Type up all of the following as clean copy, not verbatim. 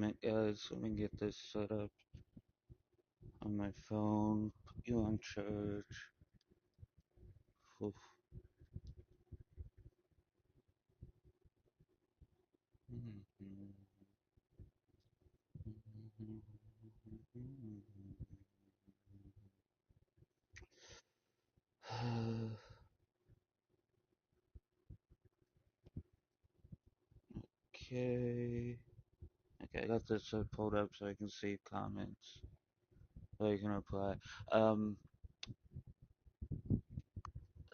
moment, guys. Let me get this set up on my phone. Put you on charge. Oof. Okay. Okay, I got this pulled up so I can see comments. So I can reply. Um,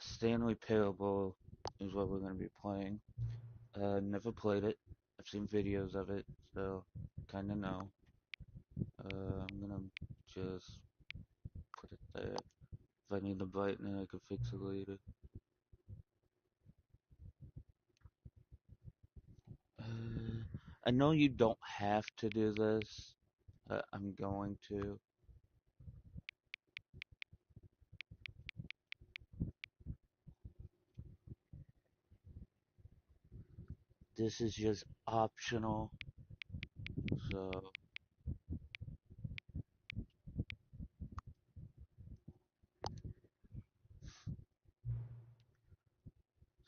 Stanley Parable is what we're gonna be playing. Never played it. I've seen videos of it, so kinda know. I'm gonna just put it there. If I need to brighten it, I can fix it later. I know you don't have to do this. I'm going to. This is just optional. So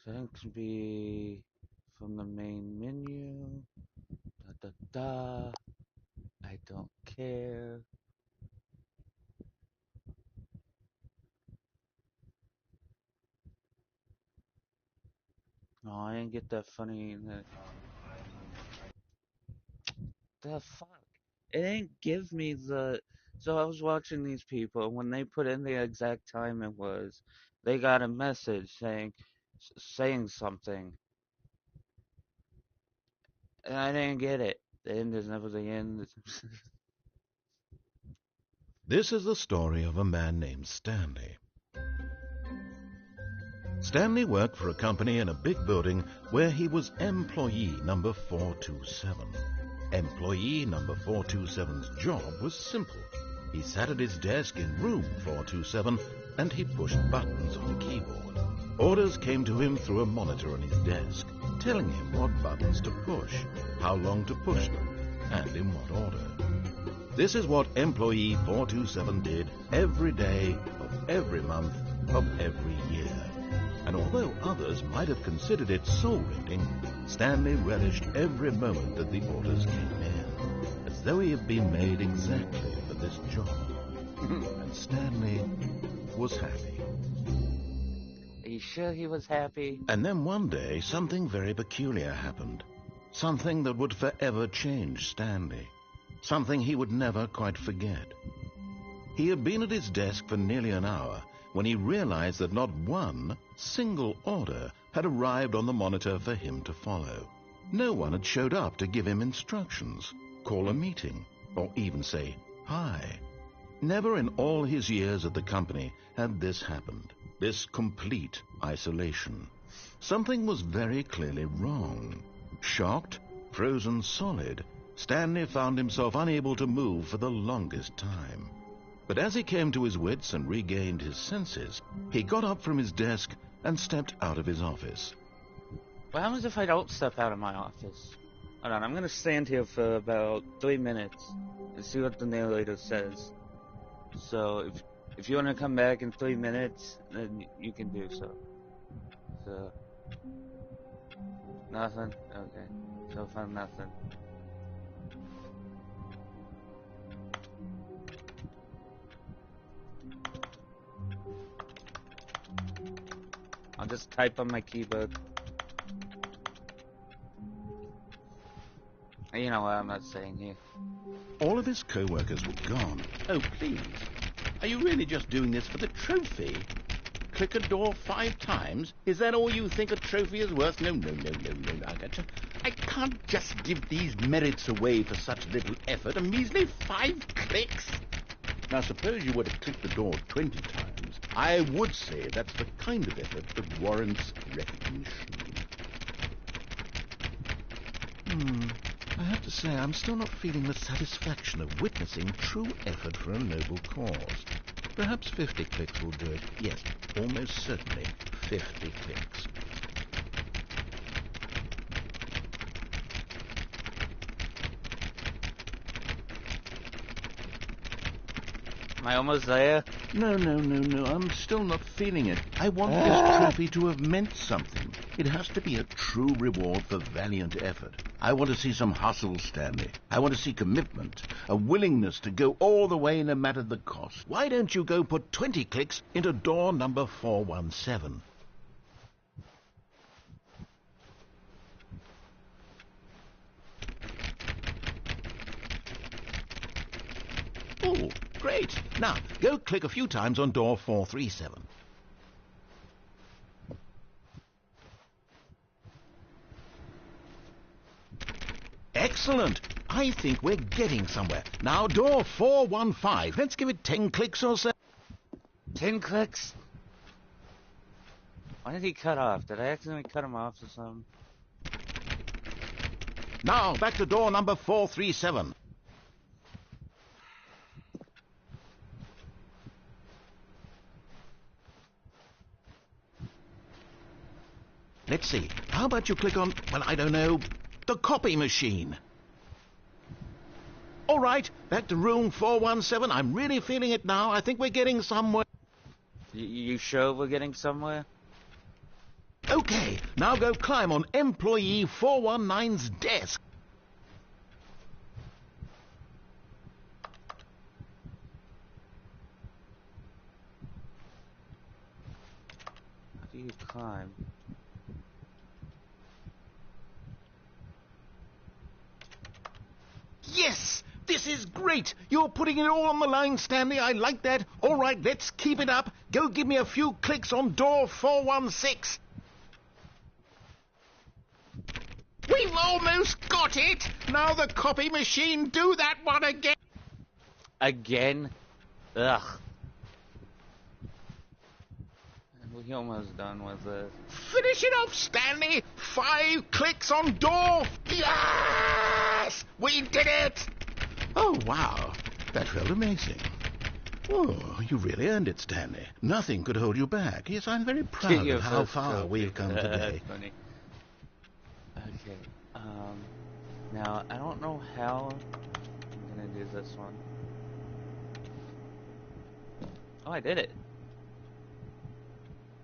settings can be from the main menu. Da da da. I don't care. No, I didn't get that funny. The fuck? It didn't give me the. So I was watching these people. When they put in the exact time it was, they got a message saying something, and I didn't get it. The end is never the end. This is the story of a man named Stanley. Stanley worked for a company in a big building where he was employee number 427. Employee number 427's job was simple. He sat at his desk in room 427 and he pushed buttons on a keyboard. Orders came to him through a monitor on his desk, telling him what buttons to push, how long to push them, and in what order. This is what employee 427 did every day of every month of every year. And although others might have considered it soul-rending, Stanley relished every moment that the orders came in, as though he had been made exactly for this job. And Stanley was happy. Are you sure he was happy? And then one day, something very peculiar happened. Something that would forever change Stanley. Something he would never quite forget. He had been at his desk for nearly an hour when he realized that not one single order had arrived on the monitor for him to follow. No one had showed up to give him instructions, call a meeting, or even say hi. Never in all his years at the company had this happened, this complete isolation. Something was very clearly wrong. Shocked, frozen solid, Stanley found himself unable to move for the longest time. But as he came to his wits and regained his senses, he got up from his desk and stepped out of his office. What happens if I don't step out of my office? Hold on, I'm gonna stand here for about 3 minutes and see what the narrator says. So if you want to come back in 3 minutes, then you can do so. So nothing. Okay. So far nothing. I'll just type on my keyboard. You know what? I'm not saying here. All of his co-workers were gone. Oh, please. Are you really just doing this for the trophy? Click a door 5 times? Is that all you think a trophy is worth? No. I can't just give these merits away for such little effort. A measly 5 clicks. Now, suppose you were to click the door 20 times. I would say that's the kind of effort that warrants recognition. I have to say, I'm still not feeling the satisfaction of witnessing true effort for a noble cause. Perhaps 50 clicks will do it. Yes, almost certainly 50 clicks. Am I almost there? No, I'm still not feeling it. I want this trophy to have meant something. It has to be a true reward for valiant effort. I want to see some hustle, Stanley. I want to see commitment, a willingness to go all the way no matter the cost. Why don't you go put 20 clicks into door number 417? Oh, great. Now, go click a few times on door 437. Excellent. I think we're getting somewhere. Now, door 415. Let's give it 10 clicks or so. 10 clicks? Why did he cut off? Did I accidentally cut him off or something? Now, back to door number 437. Let's see. How about you click on, well, I don't know, the copy machine? All right, back to room 417. I'm really feeling it now. I think we're getting somewhere. You sure we're getting somewhere? Okay, now go climb on employee 419's desk. How do you climb? Yes! This is great! You're putting it all on the line, Stanley. I like that. All right, let's keep it up. Go give me a few clicks on door 416. We've almost got it! Now the copy machine, do that one again! Again? Ugh. We're almost done with this. Finish it off, Stanley! 5 clicks on door! Yes! We did it! Oh, wow. That felt amazing. Oh, you really earned it, Stanley. Nothing could hold you back. Yes, I'm very proud of how far we've come today. That's funny. Okay. Now, I don't know how I'm gonna do this one. Oh, I did it.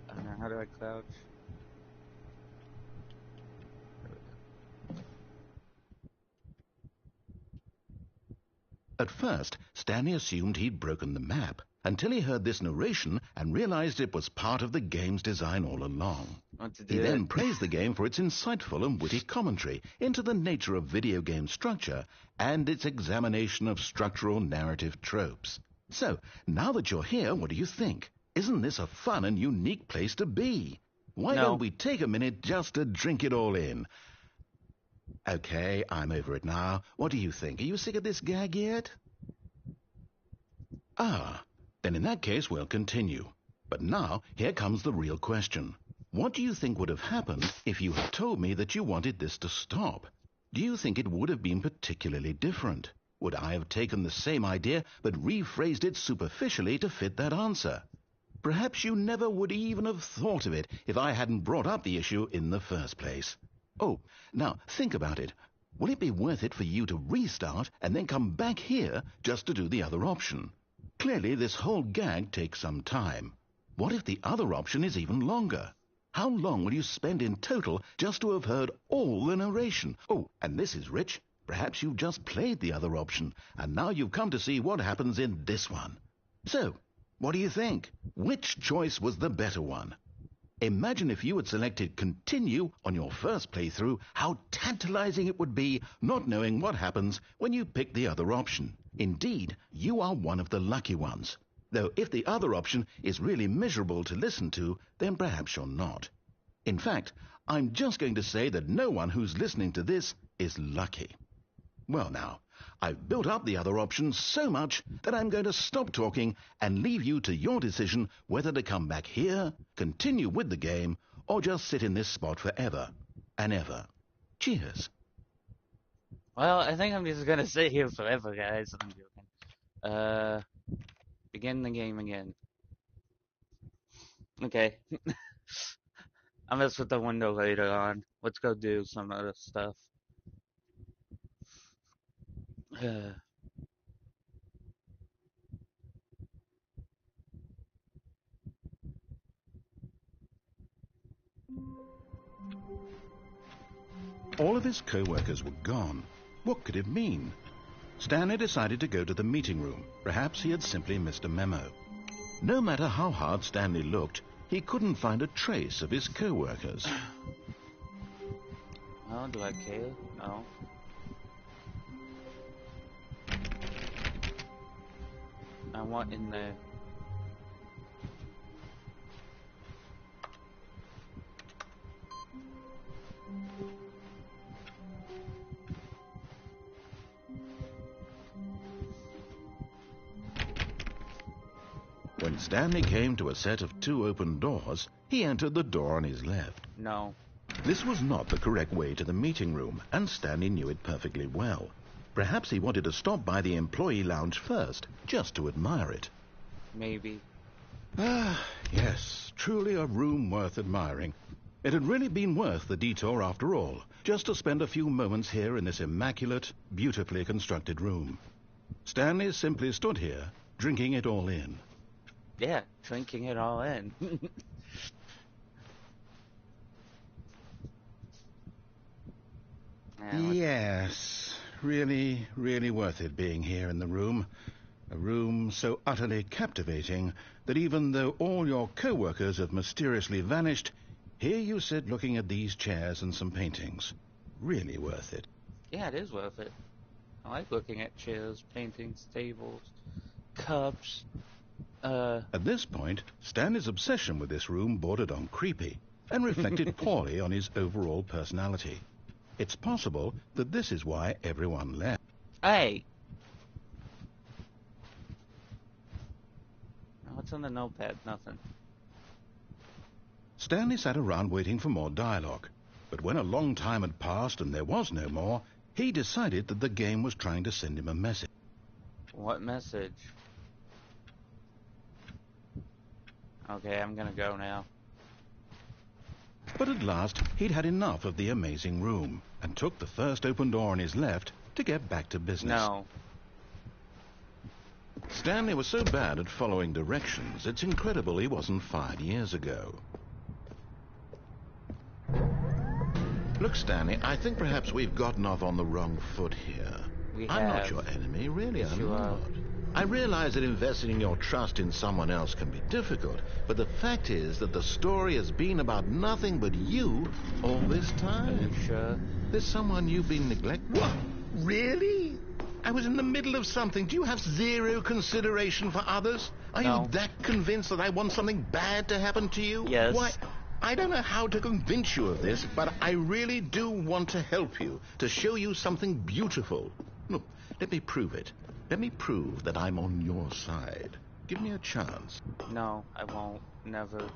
Now, how do I crouch? At first, Stanley assumed he'd broken the map, until he heard this narration and realized it was part of the game's design all along. What to do He it? then praised the game for its insightful and witty commentary into the nature of video game structure and its examination of structural narrative tropes. So, now that you're here, what do you think? Isn't this a fun and unique place to be? Why No. don't we take a minute just to drink it all in? Okay, I'm over it now. What do you think? Are you sick of this gag yet? Ah, then in that case we'll continue. But now, here comes the real question. What do you think would have happened if you had told me that you wanted this to stop? Do you think it would have been particularly different? Would I have taken the same idea but rephrased it superficially to fit that answer? Perhaps you never would even have thought of it if I hadn't brought up the issue in the first place. Oh, now think about it. Will it be worth it for you to restart and then come back here just to do the other option? Clearly, this whole gag takes some time. What if the other option is even longer? How long will you spend in total just to have heard all the narration? Oh, and this is rich. Perhaps you've just played the other option, and now you've come to see what happens in this one. So, what do you think? Which choice was the better one? Imagine if you had selected continue on your first playthrough, how tantalizing it would be not knowing what happens when you pick the other option. Indeed, you are one of the lucky ones. Though if the other option is really miserable to listen to, then perhaps you're not. In fact, I'm just going to say that no one who's listening to this is lucky. Well now, I've built up the other options so much that I'm going to stop talking and leave you to your decision whether to come back here, continue with the game, or just sit in this spot forever and ever. Cheers. Well, I think I'm just gonna sit here forever, guys. I'm joking. Begin the game again. Okay. I'll mess with the window later on. Let's go do some other stuff. All of his co-workers were gone. What could it mean? Stanley decided to go to the meeting room. Perhaps he had simply missed a memo. No matter how hard Stanley looked, he couldn't find a trace of his co-workers. Oh, do I care? No. I want in there. When Stanley came to a set of 2 open doors, he entered the door on his left. No. This was not the correct way to the meeting room, and Stanley knew it perfectly well. Perhaps he wanted to stop by the employee lounge first, just to admire it. Maybe. Ah, yes, truly a room worth admiring. It had really been worth the detour after all, just to spend a few moments here in this immaculate, beautifully constructed room. Stanley simply stood here, drinking it all in. Yeah, drinking it all in. Yes, really, really worth it being here in the room. A room so utterly captivating that even though all your co-workers have mysteriously vanished, here you sit looking at these chairs and some paintings. Really worth it. Yeah, it is worth it. I like looking at chairs, paintings, tables, cups. At this point, Stanley's obsession with this room bordered on creepy and reflected poorly on his overall personality. It's possible that this is why everyone left. Hey! What's on the notepad? Nothing. Stanley sat around waiting for more dialogue, but when a long time had passed and there was no more, he decided that the game was trying to send him a message. What message? Okay, I'm gonna go now. But at last, he'd had enough of the amazing room and took the first open door on his left to get back to business. No. Stanley was so bad at following directions, it's incredible he wasn't fired years ago. Look, Stanley, I think perhaps we've gotten off on the wrong foot here. I'm not your enemy, really, Yes, I'm you not. are. I realize that investing your trust in someone else can be difficult, but the fact is that the story has been about nothing but you all this Are time. you sure? There's someone you've been neglecting. What? Really? I was in the middle of something. Do you have zero consideration for others? Are No. you that convinced that I want something bad to happen to you? Yes. Why, I don't know how to convince you of this, but I really do want to help you, to show you something beautiful. Look, let me prove it. Let me prove that I'm on your side. Give me a chance. No, I won't. Never.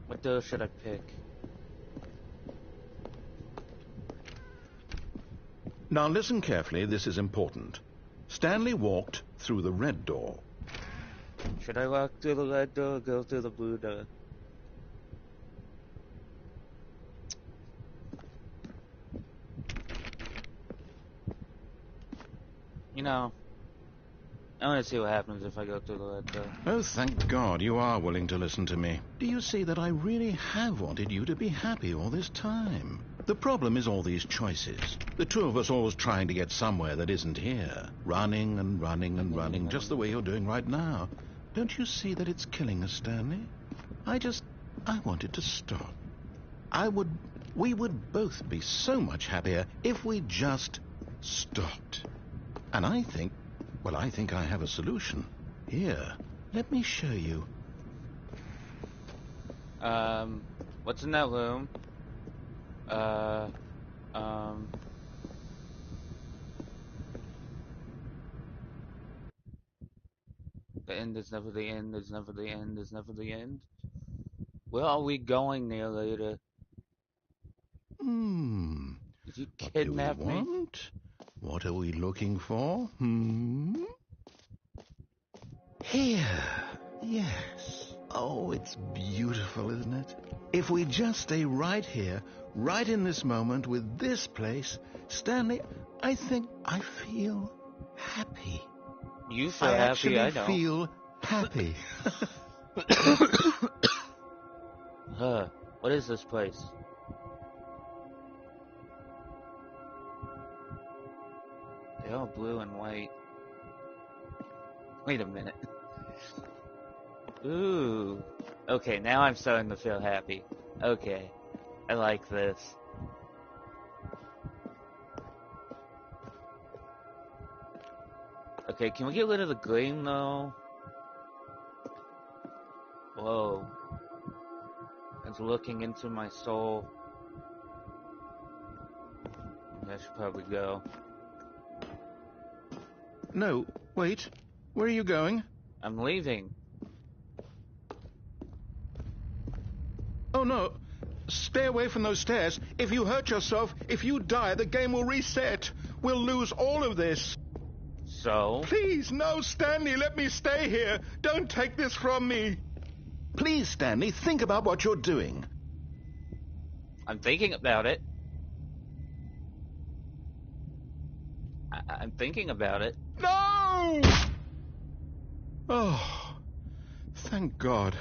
What door should I pick? Now listen carefully, this is important. Stanley walked through the red door. Should I walk through the red door or go through the blue door? You know, I want to see what happens if I go through the red door. Oh, thank God you are willing to listen to me. Do you see that I really have wanted you to be happy all this time? The problem is all these choices. The two of us always trying to get somewhere that isn't here. Running and running and running, just the way you're doing right now. Don't you see that it's killing us, Stanley? I wanted to stop. We would both be so much happier if we just stopped. And I think I have a solution. Here, let me show you. What's in that room? The end is never the end, there's never the end, there's never the end. Where are we going, narrator? Did you What do we kidnap me? want? What are we looking for? Here. Yes. Oh, it's beautiful, isn't it? If we just stay right here, right in this moment with this place, Stanley, I think I feel happy. You feel I happy, actually I don't. feel happy. What is this place? They're all blue and white. Wait a minute. Ooh. Okay, now I'm starting to feel happy. Okay. I like this. Okay, can we get rid of the green though? Whoa. It's looking into my soul. I should probably go. No, wait. Where are you going? I'm leaving. Oh, no. Stay away from those stairs. If you hurt yourself, if you die, the game will reset. We'll lose all of this. So? Please, no, Stanley, let me stay here. Don't take this from me. Please, Stanley, think about what you're doing. I'm thinking about it. I'm thinking about it. No! Oh, thank God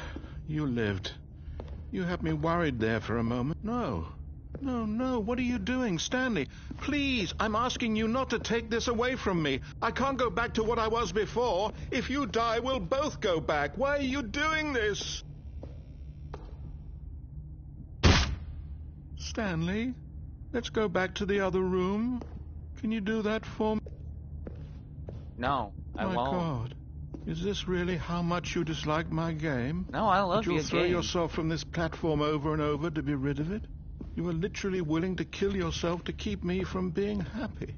you lived. You had me worried there for a moment. No, what are you doing, Stanley? Please, I'm asking you not to take this away from me. I can't go back to what I was before. If you die, we'll both go back. Why are you doing this? Stanley, let's go back to the other room. Can you do that for me? No, I won't. My God, is this really how much you dislike my game? No, I love your game. You'll throw yourself from this platform over and over to be rid of it? You are literally willing to kill yourself to keep me from being happy.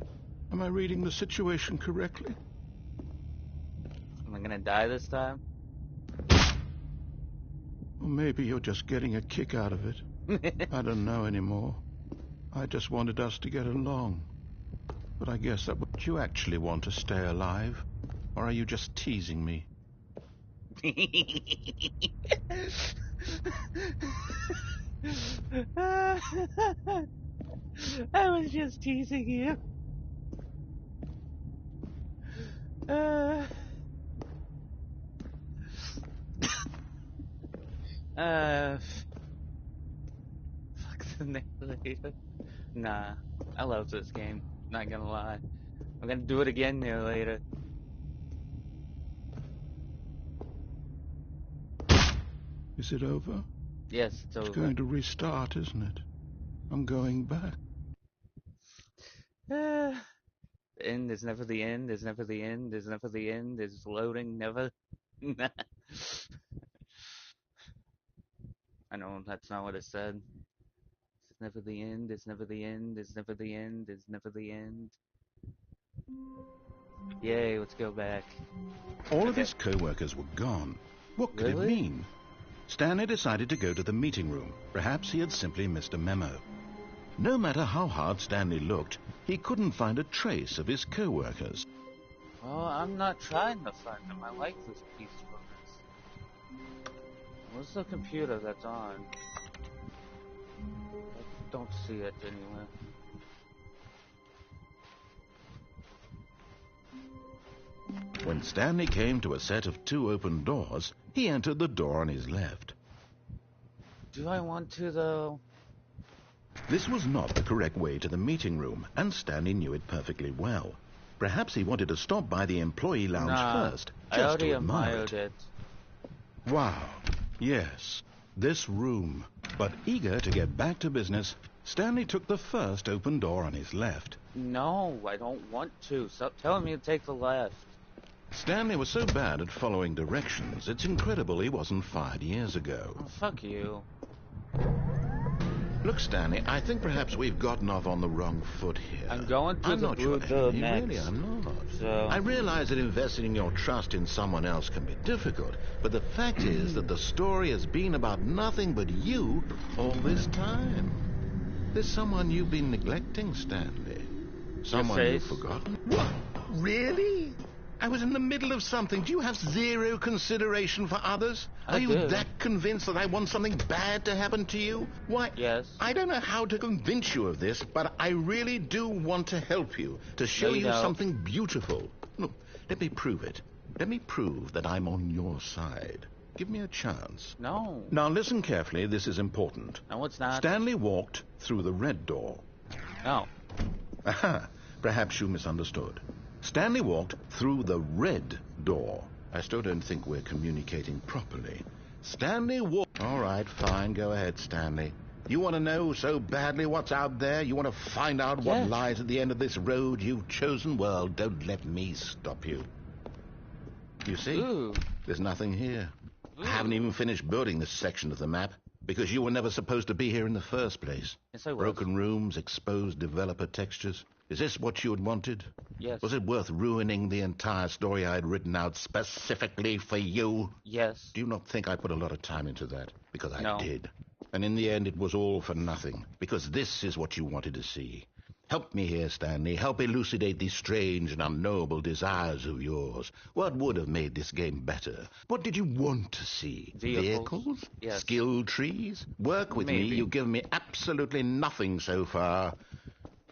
Am I reading the situation correctly? Am I gonna die this time? Or maybe you're just getting a kick out of it. I don't know anymore. I just wanted us to get along. But I guess that would you actually want to stay alive? Or are you just teasing me? I was just teasing you. Fuck the narrator. Nah, I love this game. Not gonna lie. I'm gonna do it again there later. Is it over? Yes, it's over. It's going to restart, isn't it? I'm going back. The end is never the end, is never the end, is never the end, is loading never. I know that's not what it said. It's never the end, it's never the end, it's never the end, it's never the end. Yay, let's go back. All of his co-workers were gone. What could it mean? Stanley decided to go to the meeting room. Perhaps he had simply missed a memo. No matter how hard Stanley looked, he couldn't find a trace of his co-workers. Well, I'm not trying to find them. I like this peacefulness. Where's the computer that's on? I don't see it anywhere. When Stanley came to a set of 2 open doors, he entered the door on his left. Do I want to, though? This was not the correct way to the meeting room, and Stanley knew it perfectly well. Perhaps he wanted to stop by the employee lounge first, just to admire it. Wow, yes, this room. But eager to get back to business, Stanley took the first open door on his left. No, I don't want to. Stop telling me to take the left. Stanley was so bad at following directions, it's incredible he wasn't fired years ago. Oh, fuck you. Look, Stanley, I think perhaps we've gotten off on the wrong foot here. I'm going to the blue door next. Really, I'm not. So... I realize that investing your trust in someone else can be difficult, but the fact is that the story has been about nothing but you all this time. There's someone you've been neglecting, Stanley. Someone you've forgotten. What? Really? I was in the middle of something. Do you have zero consideration for others? Are you that convinced that I want something bad to happen to you? Why? Yes. I don't know how to convince you of this, but I really do want to help you, to show you something beautiful. Look, let me prove it. Let me prove that I'm on your side. Give me a chance. No. Now listen carefully, this is important. No, it's not. Stanley walked through the red door. No. Aha, perhaps you misunderstood. Stanley walked through the red door. I still don't think we're communicating properly. Stanley walked... All right, fine, go ahead, Stanley. You want to know so badly what's out there? You want to find out what lies at the end of this road you've chosen? Well, don't let me stop you. You see? Ooh. There's nothing here. Ooh. I haven't even finished building this section of the map, because you were never supposed to be here in the first place. Yes, I was. Broken rooms, exposed developer textures. Is this what you had wanted? Yes. Was it worth ruining the entire story I had written out specifically for you? Yes. Do you not think I put a lot of time into that? Because I No. did. And in the end, it was all for nothing. Because this is what you wanted to see. Help me here, Stanley. Help elucidate these strange and unknowable desires of yours. What would have made this game better? What did you want to see? Vehicles? Yes. Skill trees? Work with me. Maybe. You've given me absolutely nothing so far.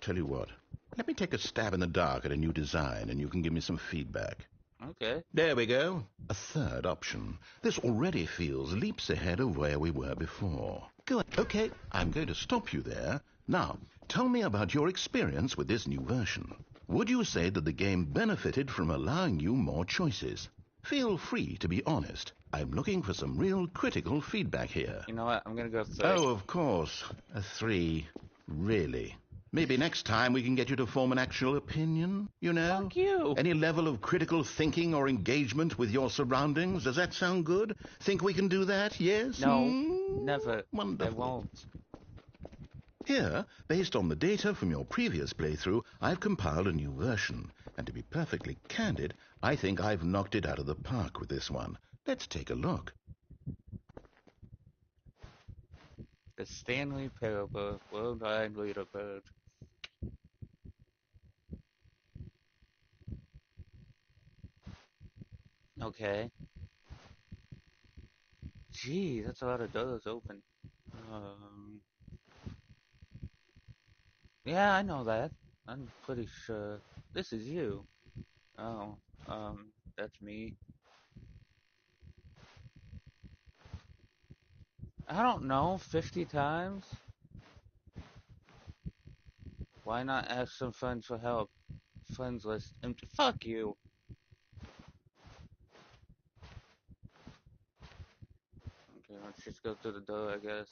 Tell you what. Let me take a stab in the dark at a new design, and you can give me some feedback. Okay. There we go. A third option. This already feels leaps ahead of where we were before. Good. Okay, I'm going to stop you there. Now, tell me about your experience with this new version. Would you say that the game benefited from allowing you more choices? Feel free to be honest. I'm looking for some real critical feedback here. You know what? I'm going to go first. Oh, of course. A 3. Really? Maybe next time we can get you to form an actual opinion, you know? Fuck you. Any level of critical thinking or engagement with your surroundings. Does that sound good? Think we can do that, yes? No. Hmm? Never. Wonderful. I won't. Here, based on the data from your previous playthrough, I've compiled a new version. And to be perfectly candid, I think I've knocked it out of the park with this one. Let's take a look. The Stanley Parable Worldwide Leaderboard. Okay. Gee, that's a lot of doors open. Yeah, I know that. I'm pretty sure. This is you. Oh, that's me. I don't know, 50 times? Why not ask some friends for help? Friends list empty. Fuck you. Okay, let's just go through the door, I guess.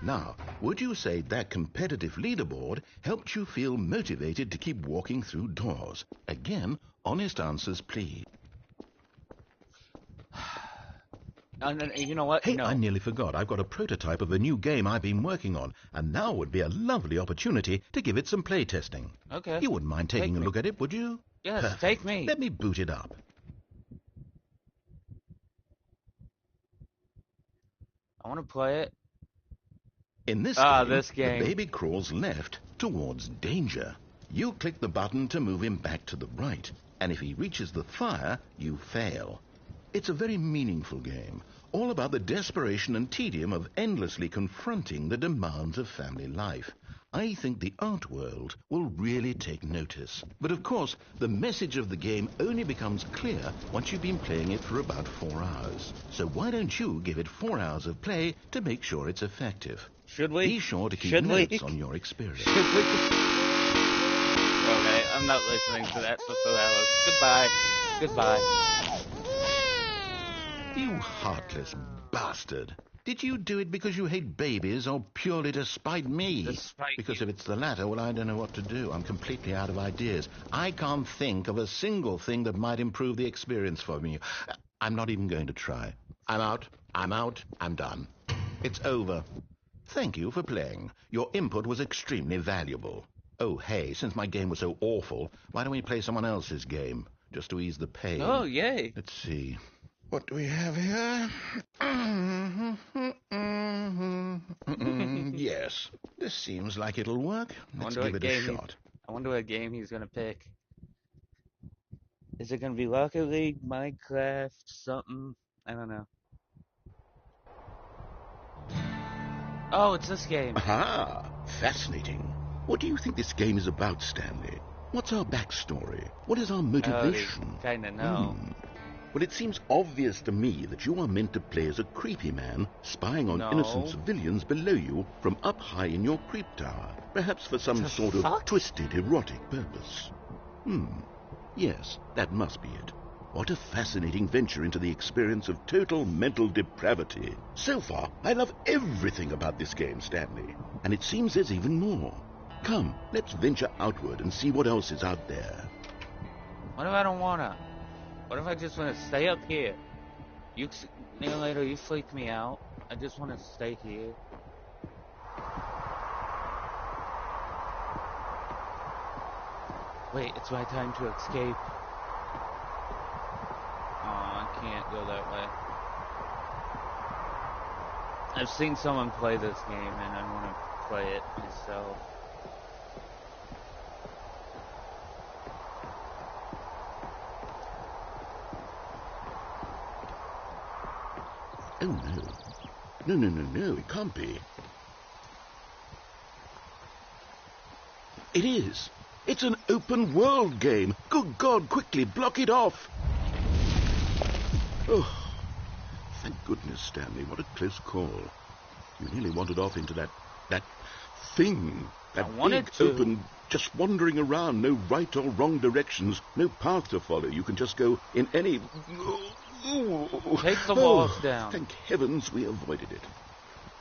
Now, would you say that competitive leaderboard helped you feel motivated to keep walking through doors? Again, honest answers, please. You know what? Hey, No. I nearly forgot. I've got a prototype of a new game I've been working on, and now would be a lovely opportunity to give it some playtesting. Okay. You wouldn't mind taking a look at it, would you? Yes, Perfect. take me. Let me boot it up. I want to play it. In this this game. the baby crawls left towards danger. You click the button to move him back to the right, and if he reaches the fire, you fail. It's a very meaningful game, all about the desperation and tedium of endlessly confronting the demands of family life. I think the art world will really take notice. But of course, the message of the game only becomes clear once you've been playing it for about 4 hours. So why don't you give it 4 hours of play to make sure it's effective? Should we? Be sure to keep Should we? notes on your experience. Should we? Okay, I'm not listening to that for 4 hours. Goodbye. Goodbye. You heartless bastard. Did you do it because you hate babies or purely to spite me? To spite because you. if it's the latter, well, I don't know what to do. I'm completely out of ideas. I can't think of a single thing that might improve the experience for me. I'm not even going to try. I'm out. I'm done. It's over. Thank you for playing. Your input was extremely valuable. Oh, hey, since my game was so awful, why don't we play someone else's game? Just to ease the pain. Oh, yay. Let's see. What do we have here? Yes, this seems like it'll work. Let's give it a shot. I wonder what game he's going to pick. Is it going to be Rocket League, Minecraft, something? I don't know. Oh, it's this game. Aha! Fascinating. What do you think this game is about, Stanley? What's our backstory? What is our motivation? Kind of know. Well, it seems obvious to me that you are meant to play as a creepy man spying on innocent No. civilians below you from up high in your creep tower, perhaps for some The sort fuck? of twisted erotic purpose. Yes, that must be it. What a fascinating venture into the experience of total mental depravity. So far, I love everything about this game, Stanley, and it seems there's even more. Come, let's venture outward and see what else is out there. What if I don't wanna? What if I just wanna stay up here? Later, you freak me out. I just wanna stay here. Wait, it's my time to escape. Oh, I can't go that way. I've seen someone play this game and I wanna play it myself. Oh, no. No, it can't be. It is. It's an open world game. Good God, quickly, block it off. Oh, thank goodness, Stanley. What a close call. You nearly wandered off into that thing. That I wanted big, to. open, just wandering around. No right or wrong directions. No path to follow. You can just go in any... Take the walls down. Thank heavens we avoided it.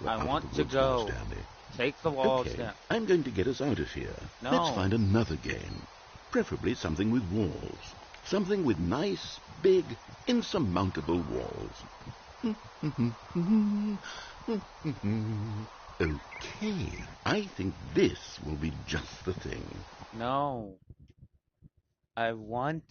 We're I out of want the to woods now, go. Stanley. Take the walls Okay, down. I'm going to get us out of here. No. Let's find another game. Preferably something with walls. Something with nice, big, insurmountable walls. Okay, I think this will be just the thing. No. I want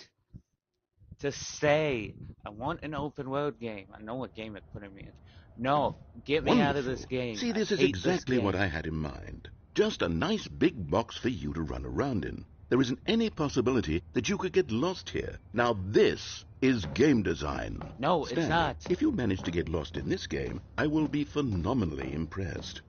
to stay. I want an open world game. I know what game it's putting me in. No, get me out of this Wonderful. game. See, I this is hate exactly this what game. I had in mind. Just a nice big box for you to run around in. There isn't any possibility that you could get lost here. Now this is game design. No, it's Stanley, not. if you manage to get lost in this game, I will be phenomenally impressed.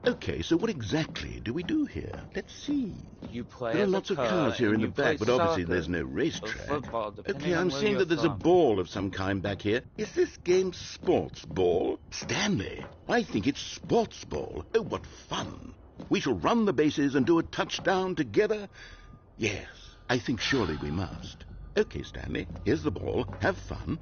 Okay, so what exactly do we do here? Let's see. You play There are as lots a of car cars here and in the you play back, but obviously soccer there's no or racetrack. football, depending Okay, on I'm where seeing you're that there's a from. ball of some kind back here. Is this game sports ball? Stanley, I think it's sports ball. Oh, what fun. We shall run the bases and do a touchdown together? Yes, I think surely we must. Okay, Stanley, here's the ball. Have fun.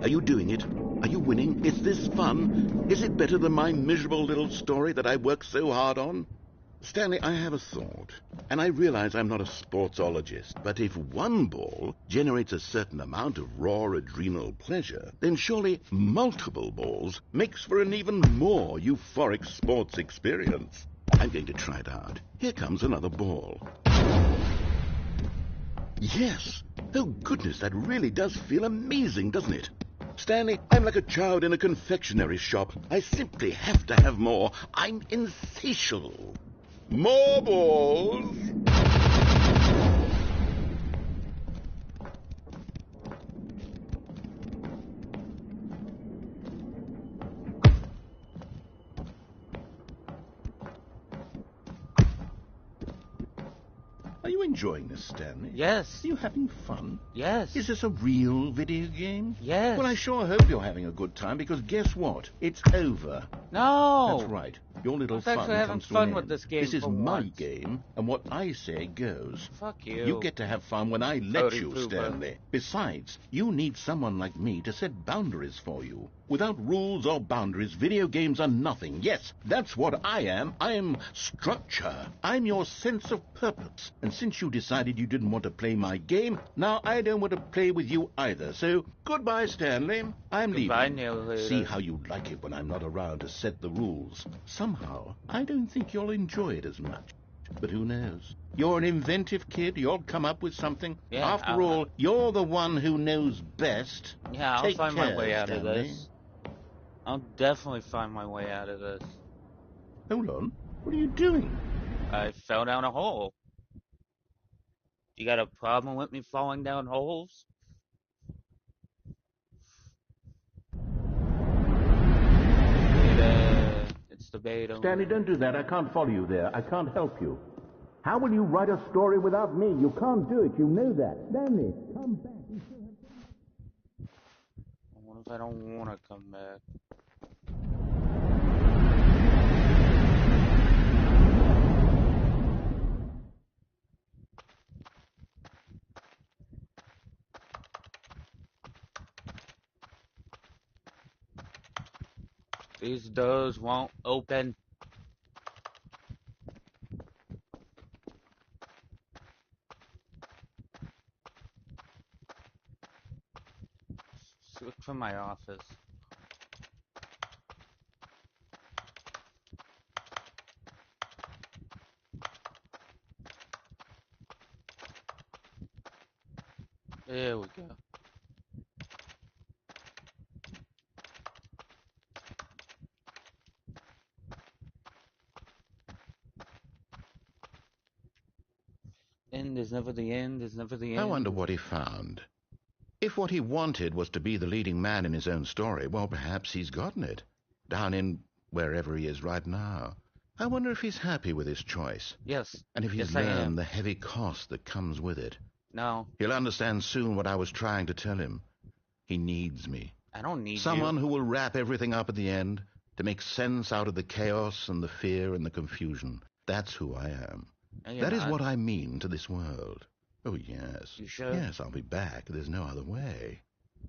Are you doing it? Are you winning? Is this fun? Is it better than my miserable little story that I worked so hard on? Stanley, I have a thought, and I realize I'm not a sportsologist, but if one ball generates a certain amount of raw adrenal pleasure, then surely multiple balls makes for an even more euphoric sports experience. I'm going to try it out. Here comes another ball. Yes! Oh, goodness, that really does feel amazing, doesn't it? Stanley, I'm like a child in a confectionery shop. I simply have to have more. I'm insatiable. More balls! Are you enjoying this, Stanley? Yes. Are you having fun? Yes. Is this a real video game? Yes. Well, I sure hope you're having a good time, because guess what? It's over. No. That's right. Your little I was actually fun having comes to fun an with end. this game This is for my once. game, and what I say goes. Fuck you. You get to have fun when I let Cody you, Pooper. Stanley. Besides, you need someone like me to set boundaries for you. Without rules or boundaries, video games are nothing. Yes, that's what I am. I'm structure. I'm your sense of purpose. And since you decided you didn't want to play my game, now I don't want to play with you either. So, goodbye, Stanley. I'm Goodbye, leaving. Neil. See how you like it when I'm not around to set the rules. Somehow, I don't think you'll enjoy it as much. But who knows? You're an inventive kid. You'll come up with something. Yeah, After all, you're the one who knows best. Yeah, I'll Take find my care, way out of Stanley. this. I'll definitely find my way out of this. Hold on. What are you doing? I fell down a hole. You got a problem with me falling down holes? verbatim. Stanley, don't do that. I can't follow you there. I can't help you. How will you write a story without me? You can't do it. You know that. Stanley, come back. What if I don't want to come back? These doors won't open. Look for my office. There we go. End is never the end, is never the end. I wonder what he found. If what he wanted was to be the leading man in his own story, well, perhaps he's gotten it. Down in wherever he is right now. I wonder if he's happy with his choice. Yes. And if he's Yes, I am. learned the heavy cost that comes with it. No. He'll understand soon what I was trying to tell him. He needs me. I don't need Someone you. who will wrap everything up at the end to make sense out of the chaos and the fear and the confusion. That's who I am. No, you're That is not. what I mean to this world. Oh, yes. You sure? Yes, I'll be back. There's no other way.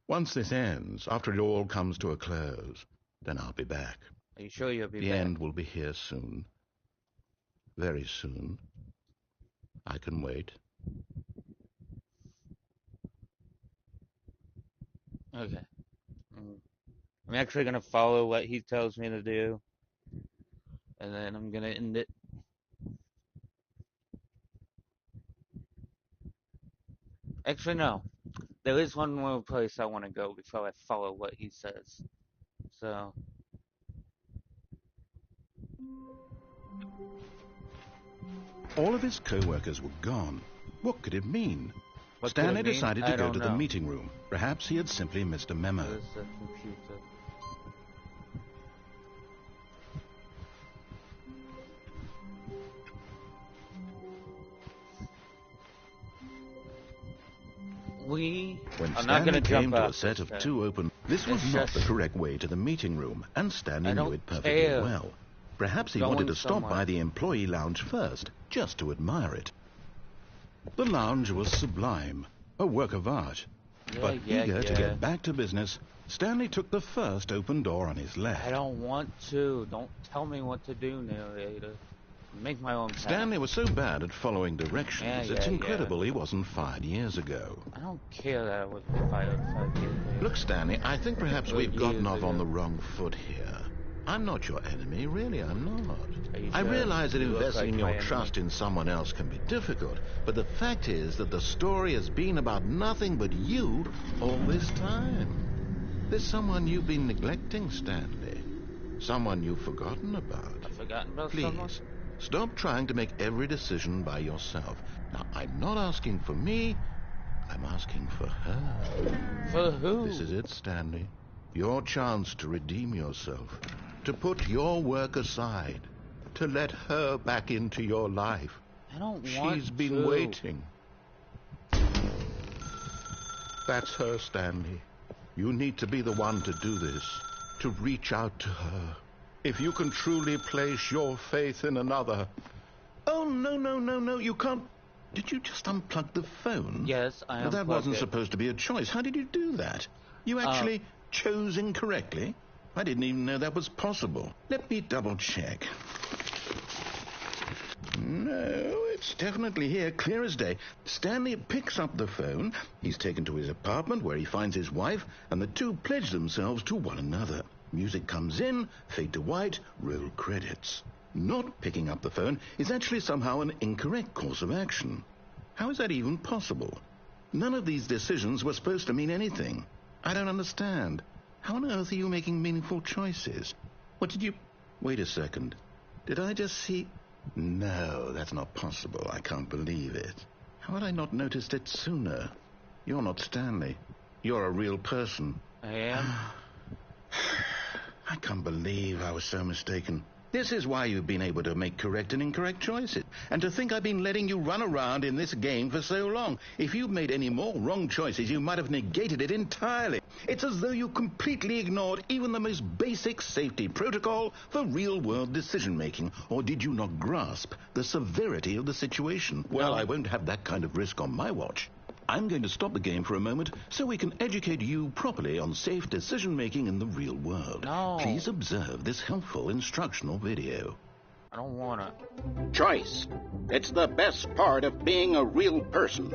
Once this ends, after it all comes to a close, then I'll be back. Are you sure you'll be The back? end will be here soon. Very soon. I can wait. Okay. I'm actually gonna follow what he tells me to do. And then I'm gonna end it. Actually, no. There is one more place I want to go before I follow what he says. So, All of his co-workers were gone. What could it mean? what could Stanley it mean? decided I to go don't to the know. meeting room. Perhaps he had simply missed a memo. Where's the computer? We When are not Stanley gonna came jump to a off set this of time. two open... This was It's not the just- correct way to the meeting room, and Stanley I knew don't it perfectly care. well. Perhaps he Going wanted to stop somewhere. by the employee lounge first, just to admire it. The lounge was sublime, a work of art. But eager to get back to business, Stanley took the first open door on his left. I don't want to. Don't tell me what to do, narrator. Make my own path. Stanley was so bad at following directions, Yeah, it's yeah, incredible he wasn't fired years ago. I don't care that I was fired 5 years later. Look, Stanley, I think perhaps Good we've gotten years off on ago. the wrong foot here. I'm not your enemy, really, I'm not. Are you I sure? realize that You look investing like your my enemy. trust in someone else can be difficult, but the fact is that the story has been about nothing but you all this time. There's someone you've been neglecting, Stanley. Someone you've forgotten about. I've forgotten about Please, someone? stop trying to make every decision by yourself. Now, I'm not asking for me, I'm asking for her. For who? This is it, Stanley. Your chance to redeem yourself. To put your work aside. To let her back into your life. I don't want She's been to. waiting. That's her, Stanley. You need to be the one to do this. To reach out to her. If you can truly place your faith in another. Oh, no, you can't. Did you just unplug the phone? Yes, I Well, am. that wasn't supposed to be a choice. How did you do that? You actually chose incorrectly? I didn't even know that was possible. Let me double check. No, it's definitely here, clear as day. Stanley picks up the phone. He's taken to his apartment where he finds his wife, and the two pledge themselves to one another. Music comes in, fade to white, roll credits. Not picking up the phone is actually somehow an incorrect course of action. How is that even possible? None of these decisions were supposed to mean anything. I don't understand. How on earth are you making meaningful choices? What did you... Wait a second. Did I just see... No, that's not possible. I can't believe it. How had I not noticed it sooner? You're not Stanley. You're a real person. I am. I can't believe I was so mistaken. This is why you've been able to make correct and incorrect choices. And to think I've been letting you run around in this game for so long. If you'd made any more wrong choices, you might have negated it entirely. It's as though you completely ignored even the most basic safety protocol for real-world decision-making. Or did you not grasp the severity of the situation? Well, I won't have that kind of risk on my watch. I'm going to stop the game for a moment so we can educate you properly on safe decision-making in the real world. No. Please observe this helpful instructional video. I don't wanna. Choice. It's the best part of being a real person.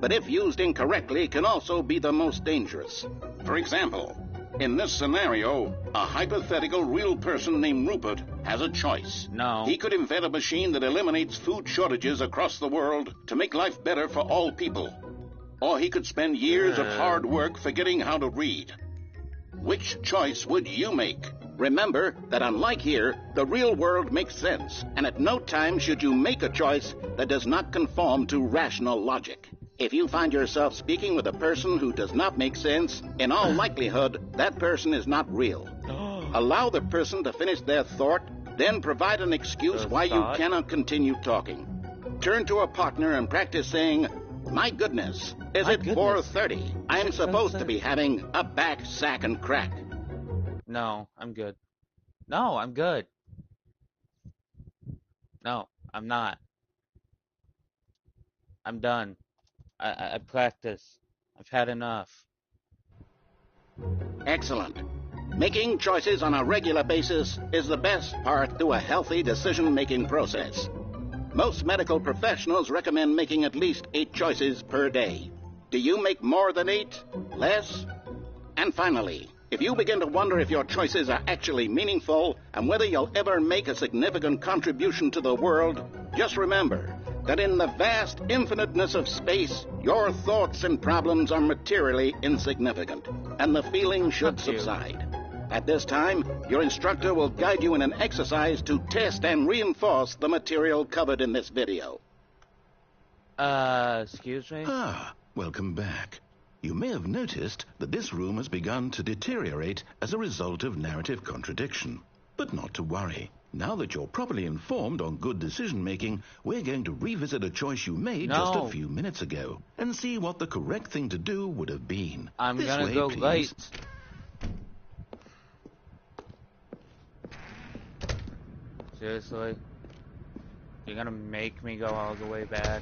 But if used incorrectly, can also be the most dangerous. For example, in this scenario, a hypothetical real person named Rupert has a choice. No. He could invent a machine that eliminates food shortages across the world to make life better for all people. Or he could spend years of hard work forgetting how to read. Which choice would you make? Remember that unlike here, the real world makes sense, and at no time should you make a choice that does not conform to rational logic. If you find yourself speaking with a person who does not make sense, in all likelihood, that person is not real. Allow the person to finish their thought, then provide an excuse why you cannot continue talking. Turn to a partner and practice saying, "My goodness, is it 4:30? I'm supposed to be having a back, sack, and crack." No, I'm good. No, I'm good. No, I'm not. I'm done. I practice. I've had enough. Excellent. Making choices on a regular basis is the best part to a healthy decision-making process. Most medical professionals recommend making at least 8 choices per day. Do you make more than 8? Less? And finally, if you begin to wonder if your choices are actually meaningful and whether you'll ever make a significant contribution to the world, just remember that in the vast infiniteness of space, your thoughts and problems are materially insignificant, and the feeling should subside. At this time, your instructor will guide you in an exercise to test and reinforce the material covered in this video. Excuse me? Welcome back. You may have noticed that this room has begun to deteriorate as a result of narrative contradiction. But not to worry. Now that you're properly informed on good decision-making, we're going to revisit a choice you made just a few minutes ago and see what the correct thing to do would have been. I'm This gonna way, go please. late. Seriously? You're gonna make me go all the way back?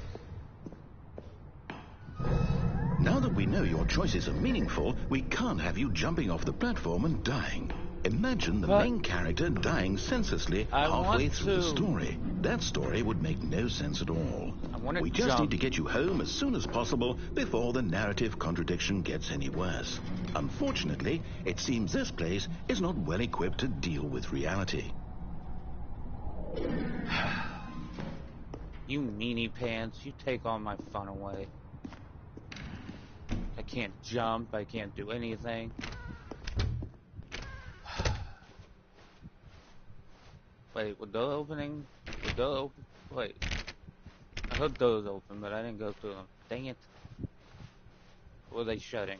Now that we know your choices are meaningful, we can't have you jumping off the platform and dying. Imagine the main character dying senselessly halfway through the story. That story would make no sense at all. We just need to get you home as soon as possible before the narrative contradiction gets any worse. Unfortunately, it seems this place is not well equipped to deal with reality. You meanie pants, you take all my fun away. I can't jump, I can't do anything. Wait, with door opening? The door open? Wait. I heard doors open, but I didn't go through them. Dang it. Or were they shutting?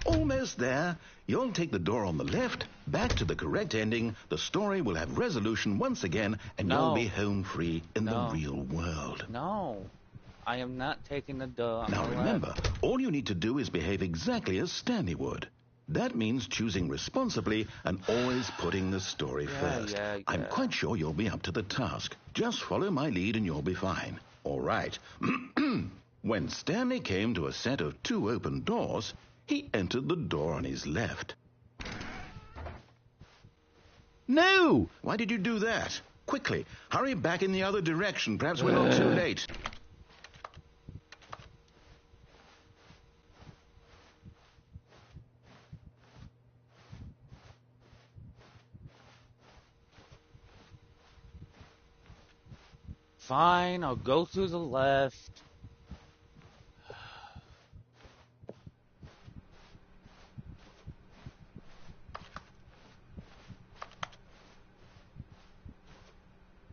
Almost there. You'll take the door on the left, back to the correct ending, the story will have resolution once again, and you'll be home free in the real world. No. I am not taking the door on Now the remember, left. all you need to do is behave exactly as Stanley would. That means choosing responsibly and always putting the story first. I'm quite sure you'll be up to the task. Just follow my lead and you'll be fine. All right. When Stanley came to a set of 2 open doors, he entered the door on his left. No! Why did you do that? Quickly, hurry back in the other direction. Perhaps we're not too late. Fine, I'll go through the left.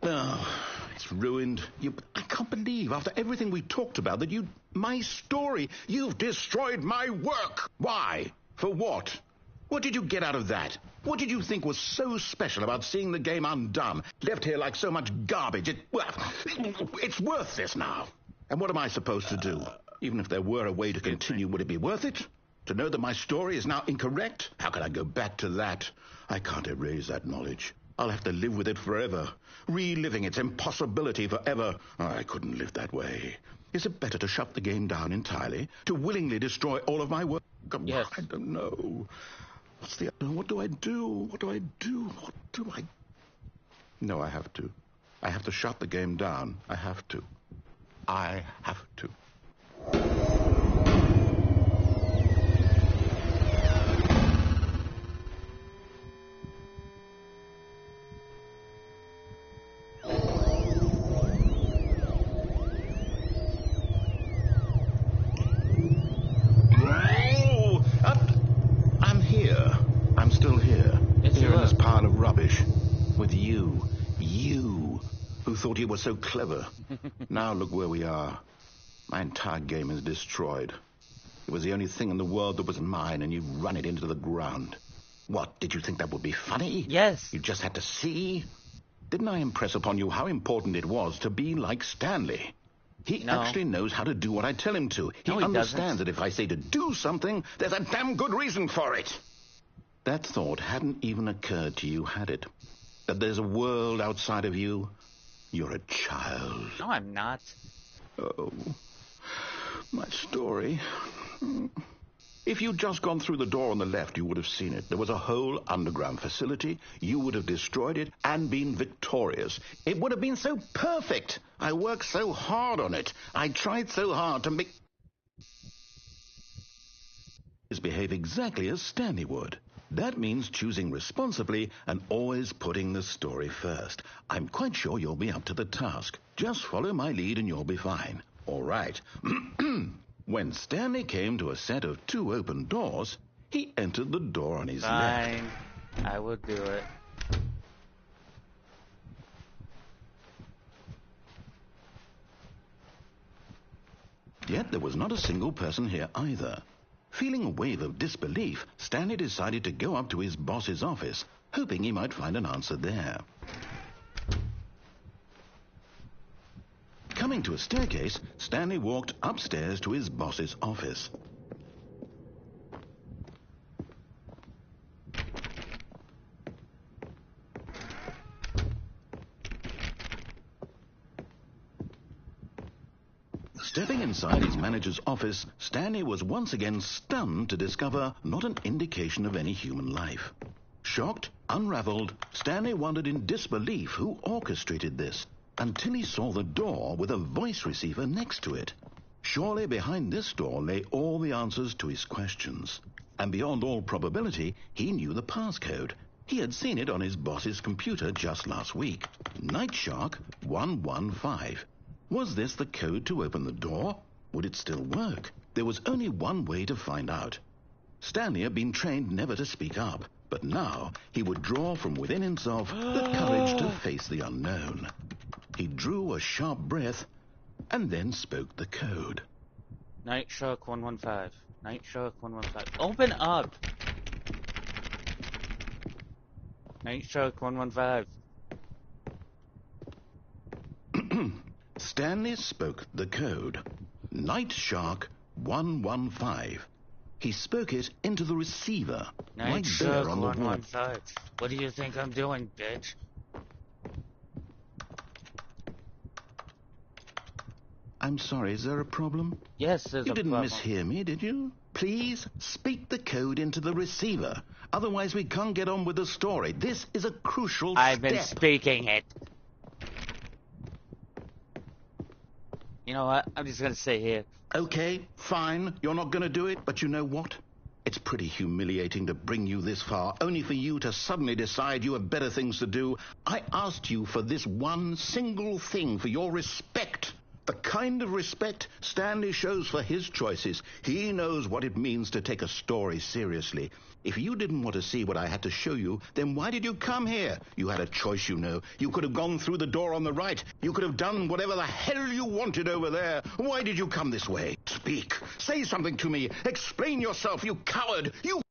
Oh, it's ruined. I can't believe, after everything we talked about, that my story, you've destroyed my work. Why? For what? What did you get out of that? What did you think was so special about seeing the game undone, left here like so much garbage? It's worthless now. And what am I supposed to do? Even if there were a way to continue, would it be worth it? To know that my story is now incorrect? How can I go back to that? I can't erase that knowledge. I'll have to live with it forever, reliving its impossibility forever. I couldn't live that way. Is it better to shut the game down entirely? To willingly destroy all of my work? Yes. I don't know. What do I do? What do I do? What do I... No, I have to. I have to shut the game down. I have to. I have to. I'm here. I'm still here. Yes, Here you in are. this pile of rubbish. With you. You, who thought you were so clever. Now look where we are. My entire game is destroyed. It was the only thing in the world that was mine, and you run it into the ground. What, did you think that would be funny? Yes. You just had to see? Didn't I impress upon you how important it was to be like Stanley? He No. actually knows how to do what I tell him to. He No, he understands doesn't. that if I say to do something, there's a damn good reason for it. That thought hadn't even occurred to you, had it? That there's a world outside of you? You're a child. No, I'm not. Oh, my story. If you'd just gone through the door on the left, you would have seen it. There was a whole underground facility. You would have destroyed it and been victorious. It would have been so perfect. I worked so hard on it. I tried so hard to make... behave exactly as Stanley would. That means choosing responsibly and always putting the story first. I'm quite sure you'll be up to the task. Just follow my lead and you'll be fine. All right. When Stanley came to a set of 2 open doors, he entered the door on his left. Fine. I will do it. Yet there was not a single person here either. Feeling a wave of disbelief, Stanley decided to go up to his boss's office, hoping he might find an answer there. Coming to a staircase, Stanley walked upstairs to his boss's office. Stepping inside his manager's office, Stanley was once again stunned to discover not an indication of any human life. Shocked, unraveled, Stanley wondered in disbelief who orchestrated this, until he saw the door with a voice receiver next to it. Surely behind this door lay all the answers to his questions. And beyond all probability, he knew the passcode. He had seen it on his boss's computer just last week. Night Shark 115. Was this the code to open the door? Would it still work? There was only one way to find out. Stanley had been trained never to speak up, but now he would draw from within himself the courage to face the unknown. He drew a sharp breath and then spoke the code. Night Shark 115. Night Shark 115. Open up! Night Shark 115. Stanley spoke the code. Night Shark 115. He spoke it into the receiver, Night right Shark there on the wall. 115. What do you think I'm doing, bitch? I'm sorry, is there a problem? Yes, there's You a didn't problem. mishear me, did you? Please speak the code into the receiver. Otherwise, we can't get on with the story. This is a crucial I've been step. speaking it. You know what? I'm just gonna sit here. Okay, fine. You're not going to do it, but you know what? It's pretty humiliating to bring you this far, only for you to suddenly decide you have better things to do. I asked you for this one single thing, for your respect. The kind of respect Stanley shows for his choices. He knows what it means to take a story seriously. If you didn't want to see what I had to show you, then why did you come here? You had a choice, you know. You could have gone through the door on the right. You could have done whatever the hell you wanted over there. Why did you come this way? Speak. Say something to me. Explain yourself, you coward. You...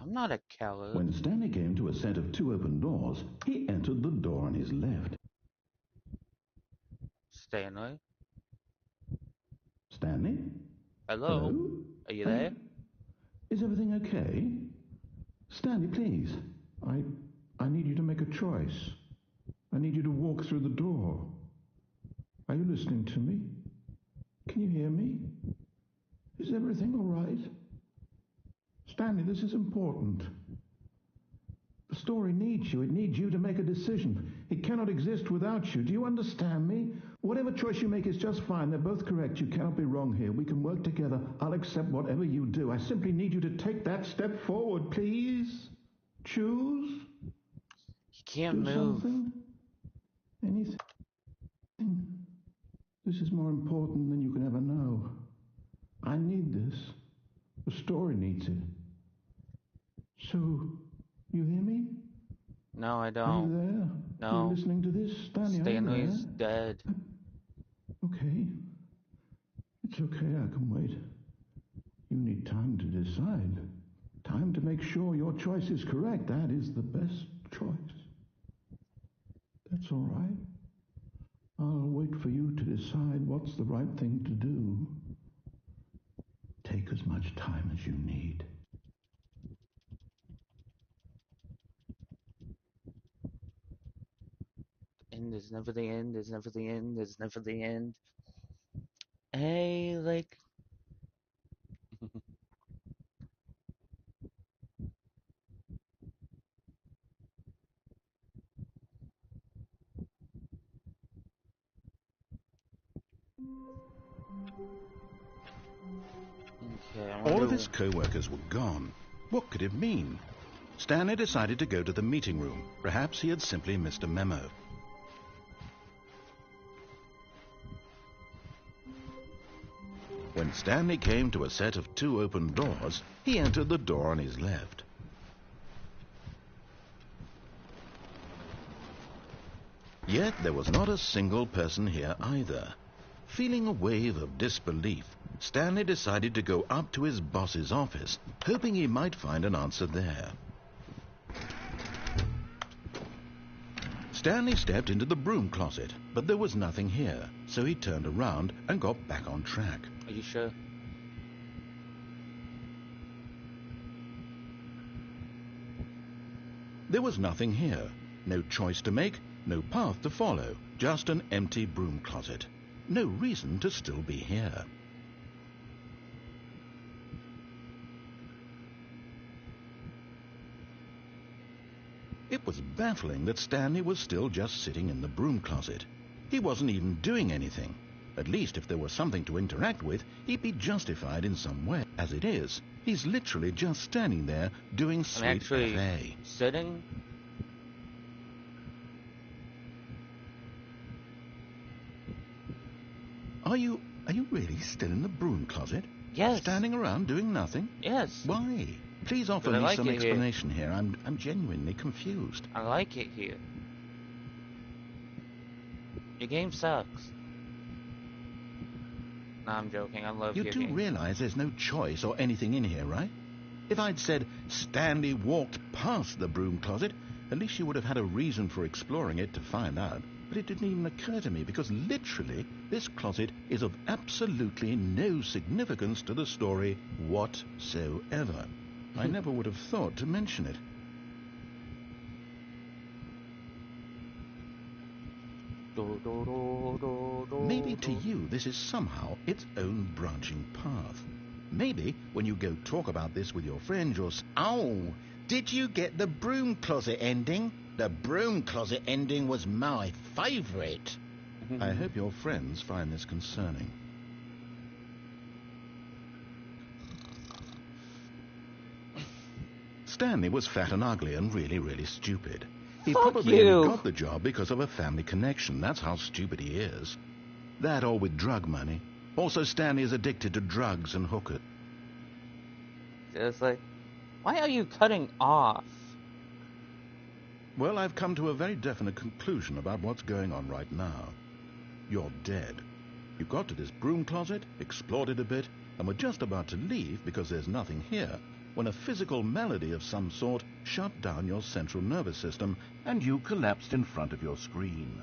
I'm not a coward. When Stanley came to a set of 2 open doors, he entered the door on his left. Stanley? Stanley? Hello? Hello? Are you there? Is everything okay? Stanley, please. I need you to make a choice. I need you to walk through the door. Are you listening to me? Can you hear me? Is everything all right? Stanley, this is important. The story needs you. It needs you to make a decision. It cannot exist without you. Do you understand me? Whatever choice you make is just fine. They're both correct. You cannot be wrong here. We can work together. I'll accept whatever you do. I simply need you to take that step forward, please. Choose. He can't Do move. something. Anything. This is more important than you can ever know. I need this. The story needs it. So, you hear me? No, I Are don't. you there? No. Are you listening to this? Stanley, Stanley's are you there? dead. Okay. It's okay, I can wait. You need time to decide. Time to make sure your choice is correct. That is the best choice. That's all right. I'll wait for you to decide what's the right thing to do. Take as much time as you need. End is never the end, is never the end, is never the end. Hey, like... Okay, I All wonder... of his co-workers were gone. What could it mean? Stanley decided to go to the meeting room. Perhaps he had simply missed a memo. When Stanley came to a set of 2 open doors, he entered the door on his left. Yet there was not a single person here either. Feeling a wave of disbelief, Stanley decided to go up to his boss's office, hoping he might find an answer there. Stanley stepped into the broom closet, but there was nothing here, so he turned around and got back on track. Are you sure? There was nothing here. No choice to make, no path to follow, just an empty broom closet. No reason to still be here. It was baffling that Stanley was still just sitting in the broom closet. He wasn't even doing anything. At least if there was something to interact with, he'd be justified in some way. As it is, he's literally just standing there doing I'm sweet actually FA. sitting. Are you really still in the broom closet? Yes. Standing around doing nothing? Yes. Why? Please offer But I me like some it here. explanation here. I'm genuinely confused. I like it here. Your game sucks. Nah, I'm joking. I love You your do game. realize there's no choice or anything in here, right? If I'd said Stanley walked past the broom closet, at least you would have had a reason for exploring it to find out. But it didn't even occur to me because literally this closet is of absolutely no significance to the story whatsoever. I never would have thought to mention it. Maybe to you this is somehow its own branching path. Maybe when you go talk about this with your friends, you'll say, "Oh, did you get the broom closet ending? The broom closet ending was my favourite." I hope your friends find this concerning. Stanley was fat and ugly and really, really stupid. He Fuck probably you. only got the job because of a family connection. That's how stupid he is. That or with drug money. Also, Stanley is addicted to drugs and hookers. It's like, why are you cutting off? Well, I've come to a very definite conclusion about what's going on right now. You're dead. You got to this broom closet, explored it a bit, and were just about to leave because there's nothing here, when a physical malady of some sort shut down your central nervous system and you collapsed in front of your screen.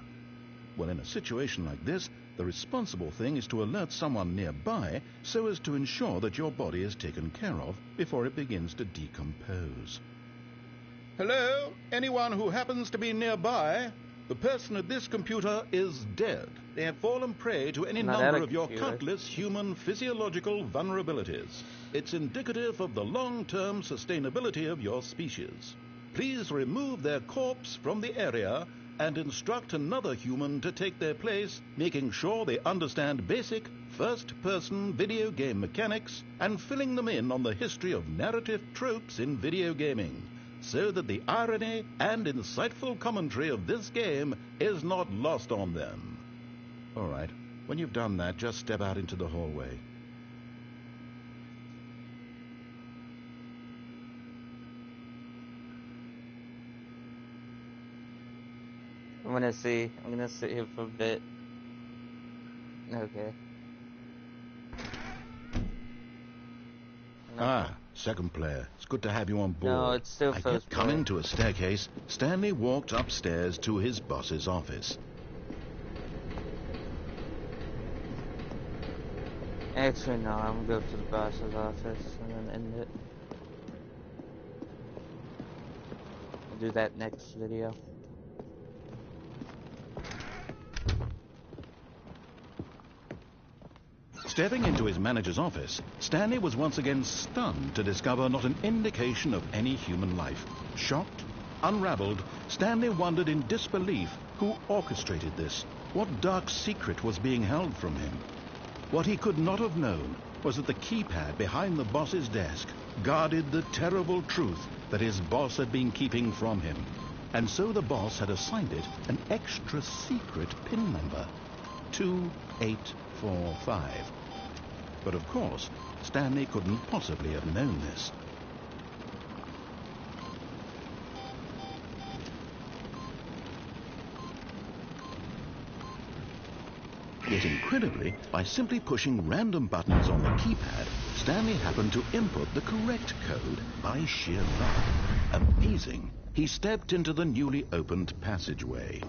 Well, in a situation like this, the responsible thing is to alert someone nearby so as to ensure that your body is taken care of before it begins to decompose. Hello? Anyone who happens to be nearby? The person at this computer is dead. They have fallen prey to any number of your countless human physiological vulnerabilities. It's indicative of the long-term sustainability of your species. Please remove their corpse from the area and instruct another human to take their place, making sure they understand basic first-person video game mechanics and filling them in on the history of narrative tropes in video gaming, so that the irony and insightful commentary of this game is not lost on them. All right, when you've done that, just step out into the hallway. I'm gonna sit here for a bit. Okay. Second player. It's good to have you on board. No, it's still first player. Coming to a staircase, Stanley walked upstairs to his boss's office. Actually, no, I'm gonna go to the boss's office and then end it. I'll do that next video. Stepping into his manager's office, Stanley was once again stunned to discover not an indication of any human life. Shocked, unraveled, Stanley wondered in disbelief who orchestrated this. What dark secret was being held from him? What he could not have known was that the keypad behind the boss's desk guarded the terrible truth that his boss had been keeping from him. And so the boss had assigned it an extra secret PIN number, 2845. But of course, Stanley couldn't possibly have known this. Yet incredibly, by simply pushing random buttons on the keypad, Stanley happened to input the correct code by sheer luck. Amazing. He stepped into the newly opened passageway.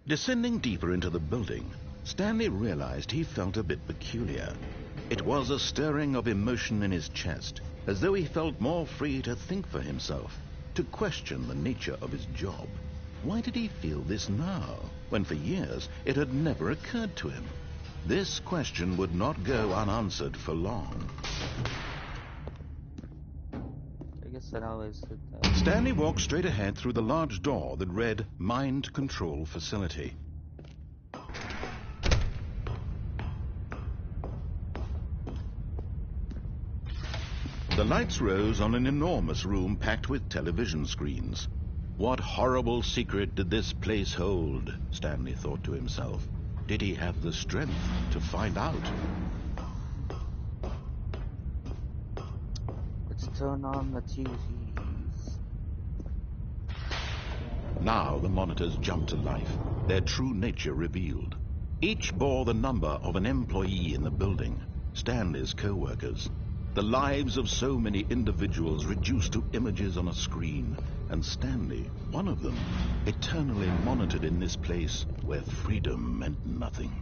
Descending deeper into the building, Stanley realized he felt a bit peculiar. It was a stirring of emotion in his chest, as though he felt more free to think for himself, to question the nature of his job. Why did he feel this now, when for years it had never occurred to him? This question would not go unanswered for long. I guess that always did that. Stanley walked straight ahead through the large door that read Mind Control Facility. The lights rose on an enormous room packed with television screens. What horrible secret did this place hold? Stanley thought to himself. Did he have the strength to find out? Let's turn on the TVs. Now the monitors jumped to life, their true nature revealed. Each bore the number of an employee in the building, Stanley's co-workers. The lives of so many individuals reduced to images on a screen, and Stanley, one of them, eternally monitored in this place where freedom meant nothing.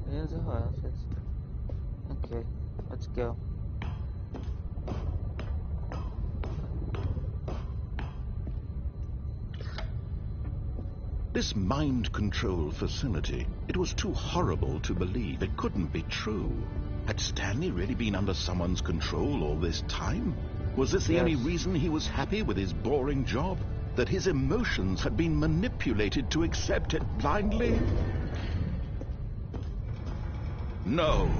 There's a office. Okay, let's go. This mind control facility, it was too horrible to believe. It couldn't be true. Had Stanley really been under someone's control all this time? Was this the only reason he was happy with his boring job? That his emotions had been manipulated to accept it blindly? No,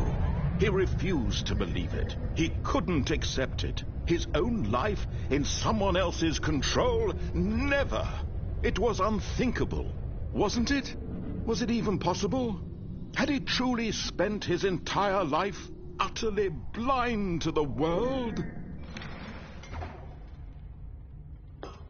he refused to believe it. He couldn't accept it. His own life in someone else's control? Never! It was unthinkable, wasn't it? Was it even possible? Had he truly spent his entire life utterly blind to the world?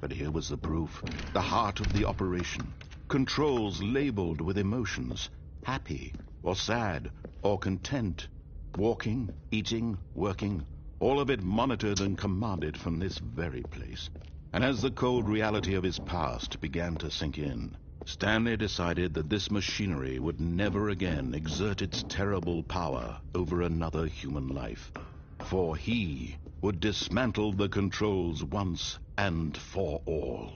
But here was the proof, the heart of the operation. Controls labeled with emotions, happy or sad or content. Walking, eating, working, all of it monitored and commanded from this very place. And as the cold reality of his past began to sink in, Stanley decided that this machinery would never again exert its terrible power over another human life. For he would dismantle the controls once and for all.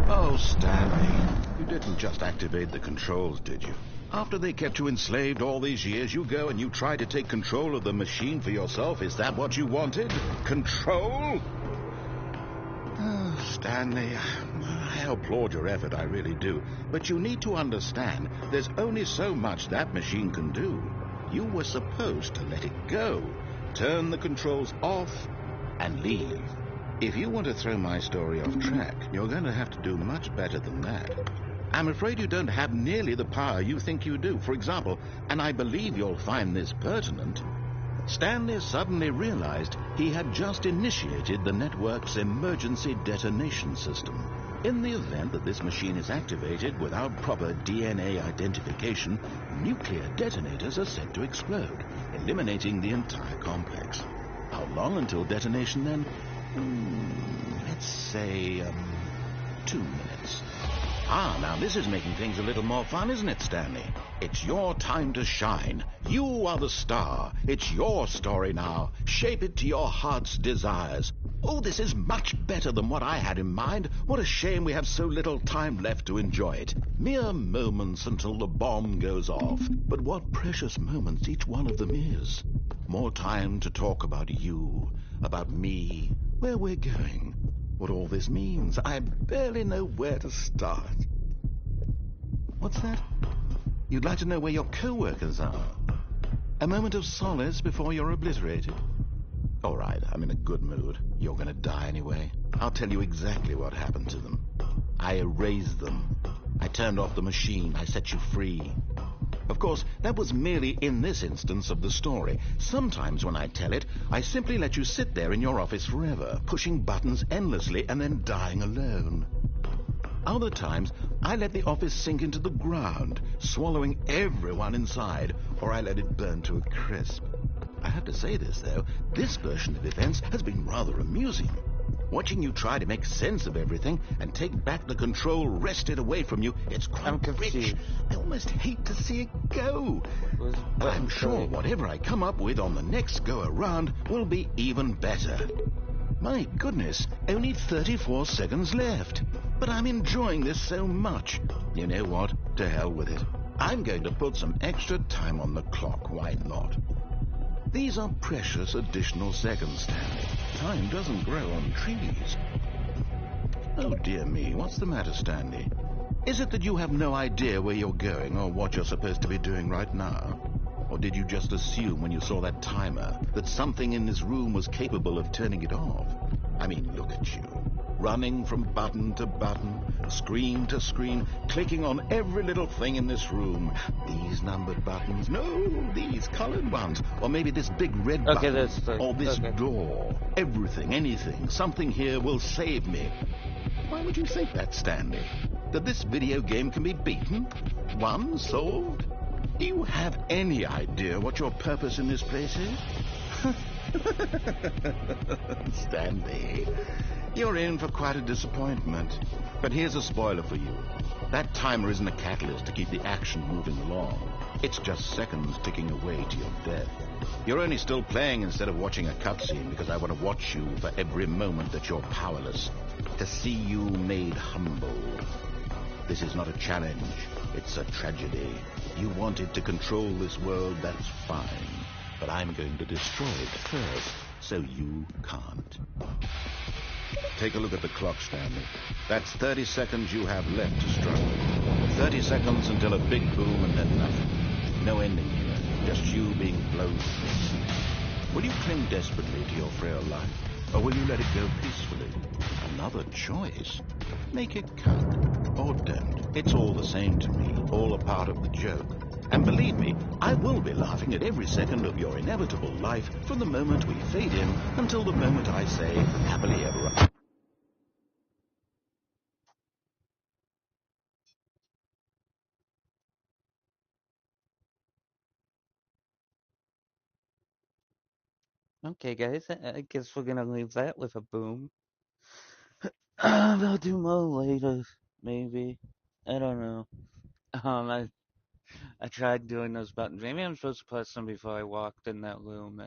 Oh, Stanley, you didn't just activate the controls, did you? After they kept you enslaved all these years, you go and you try to take control of the machine for yourself. Is that what you wanted? Control? Oh, Stanley, I applaud your effort, I really do. But you need to understand, there's only so much that machine can do. You were supposed to let it go, turn the controls off, and leave. If you want to throw my story off track, you're going to have to do much better than that. I'm afraid you don't have nearly the power you think you do. For example, and I believe you'll find this pertinent, Stanley suddenly realized he had just initiated the network's emergency detonation system. In the event that this machine is activated without proper DNA identification, nuclear detonators are set to explode, eliminating the entire complex. How long until detonation then? Let's say, 2 minutes. Ah, now this is making things a little more fun, isn't it, Stanley? It's your time to shine. You are the star. It's your story now. Shape it to your heart's desires. Oh, this is much better than what I had in mind. What a shame we have so little time left to enjoy it. Mere moments until the bomb goes off. But what precious moments each one of them is. More time to talk about you, about me, where we're going, what all this means. I barely know where to start. What's that? You'd like to know where your co-workers are? A moment of solace before you're obliterated? All right, I'm in a good mood. You're going to die anyway. I'll tell you exactly what happened to them. I erased them. I turned off the machine. I set you free. Of course, that was merely in this instance of the story. Sometimes when I tell it, I simply let you sit there in your office forever, pushing buttons endlessly and then dying alone. Other times, I let the office sink into the ground, swallowing everyone inside, or I let it burn to a crisp. I have to say this, though, this version of events has been rather amusing. Watching you try to make sense of everything and take back the control wrested away from you, it's quite rich. I almost hate to see it go. But I'm sure whatever I come up with on the next go-around will be even better. My goodness, only 34 seconds left. But I'm enjoying this so much. You know what? To hell with it. I'm going to put some extra time on the clock. Why not? These are precious additional seconds, Stanley. Time doesn't grow on trees. Oh, dear me. What's the matter, Stanley? Is it that you have no idea where you're going or what you're supposed to be doing right now? Or did you just assume when you saw that timer that something in this room was capable of turning it off? I mean, look at you. Running from button to button, screen to screen, clicking on every little thing in this room. These numbered buttons, no, these colored ones, or maybe this big red button, or this door. Everything, anything, something here will save me. Why would you think that, Stanley? That this video game can be beaten? Won? Solved? Do you have any idea what your purpose in this place is? Stanley, you're in for quite a disappointment. But here's a spoiler for you. That timer isn't a catalyst to keep the action moving along. It's just seconds ticking away to your death. You're only still playing instead of watching a cutscene because I want to watch you for every moment that you're powerless. To see you made humble. This is not a challenge. It's a tragedy. You wanted to control this world, that's fine. But I'm going to destroy it first, so you can't. Take a look at the clock, Stanley. That's 30 seconds you have left to struggle. 30 seconds until a big boom and then nothing. No ending here, just you being blown free. Will you cling desperately to your frail life, or will you let it go peacefully? Another choice. Make it count, or don't. It's all the same to me, all a part of the joke. And believe me, I will be laughing at every second of your inevitable life from the moment we fade in until the moment I say, happily ever after. Okay, guys, I guess we're gonna leave that with a boom. I'll do more later, maybe. I don't know. I tried doing those buttons. Maybe I'm supposed to press them before I walked in that room.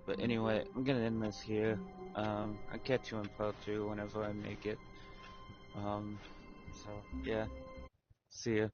But anyway, I'm gonna end this here. I'll catch you in part two whenever I make it. Um, so yeah, see ya.